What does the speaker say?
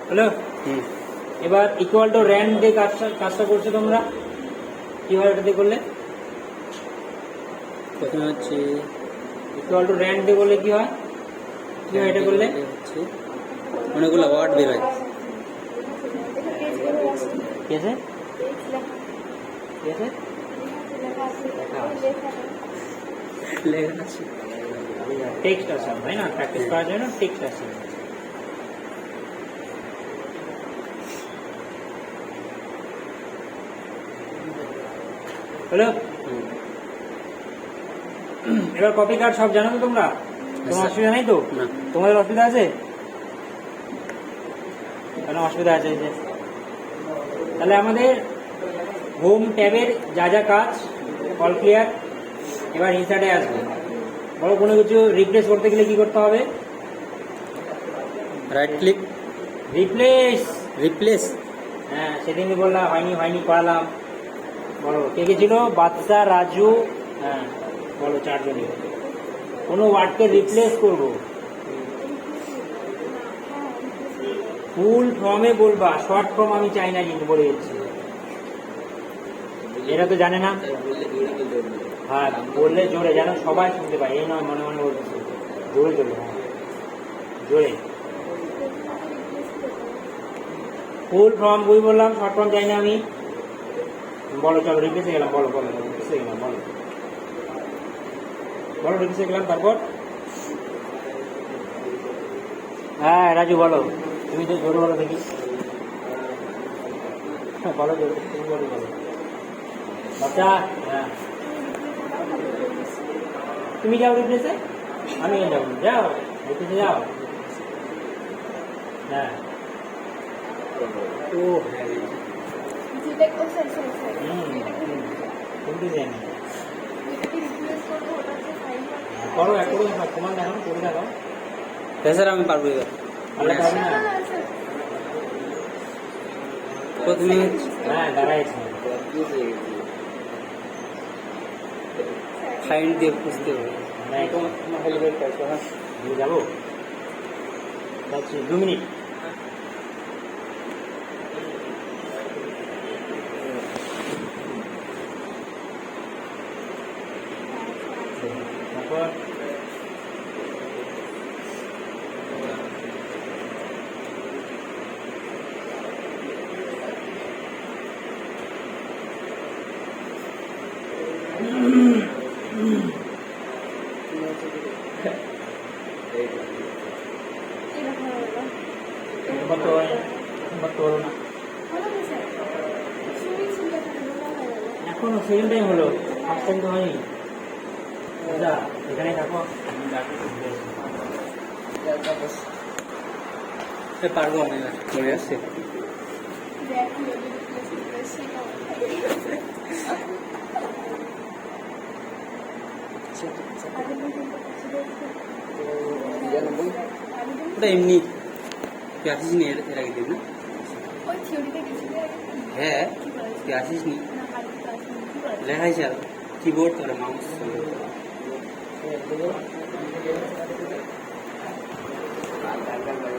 হলো। এবার equal to RAND দিয়ে কাজটা করছো তোমরা, কিভাবে এটা দিয়ে করলে? প্রথমে হচ্ছে ইকুয়াল টু র্যান্ড দিয়ে বললে কি হয়, কিভাবে এটা করলে? হচ্ছে অনেকগুলো ওয়ার্ড বের হয়। কি আছে কি আছে? লেখা আছে। টেক্সট আছে তাই না, প্র্যাকটিস করার জন্য টেক্সট আছে। হ্যালো, এবার কপি কার্ড সব জানো তো তোমরা? তোমার অসুবিধা নেই তো? না। তোমাদের অসুবিধা আছে? কেন অসুবিধা আছে? এই যে তাহলে আমাদের হোম ট্যাবের যা যা কাজ অল ক্লিয়ার। এবার ইনসার্টে আসবে। বড় কোনো কিছু রিপ্লেস করতে গেলে কি করতে হবে? Right click, replace. রিপ্লেস। হ্যাঁ, সেদিনই বললাম হয়নি হয়নি করালাম। বলো কে কে ছিল? বাচ্চা, রাজু, হ্যাঁ বলো চারজনই। কোনো ওয়ার্ডকে রিপ্লেস করব, ফুল ফর্মে বলবা, শর্ট ফর্ম আমি চাই না, কিন্তু বলে দিচ্ছি। এরা তো জানে না। হ্যাঁ বললে জোরে, যেন সবাই শুনতে পায়, এই নয় মনে মনে বলছি, জোরে জোরে। হ্যাঁ জোরে। ফুল ফর্ম বই বললাম, শর্ট ফর্ম চাই না আমি। বলো চলো রিপ্লেসে গেলাম, বলো বলো রিপ্লেসে গেলাম, বলো বলো রিপ্লেসে গেলাম। তারপর হ্যাঁ রাজু বলো, তুমি তো জোরে বলো দেখি। হ্যাঁ বলো জোরে, তুমি বলো বলো। বাচ্চা, হ্যাঁ তুমি যাও রিপ্লেসে, আমি যাবো। যাও রিপ্লেসে যাও। হ্যাঁ ও হ্যাঁ জানি করো, এক করে তোমার দেখো, করে দেখো। হ্যাঁ স্যার, আমি পারবো এবার। আল্লাহ পারবে না। প্রথমে হ্যাঁ দাঁড়াইছে। ফাইন্ড দিয়ে খুঁজতে হবে। যাবো, যাচ্ছি 2 মিনিট। তারপর এখনো সেকেন্ড টাইম হলো, ফার্স্ট টাইম তো হয়নি। যা এখানে থাকো, পারবো আমি, মনে আসছে। ওটা এমনি তুই আসিস নি এর আগে দিন না? হ্যাঁ তুই আসিস নি, লেখাই স্যার কিবোর্ড আর মাউস।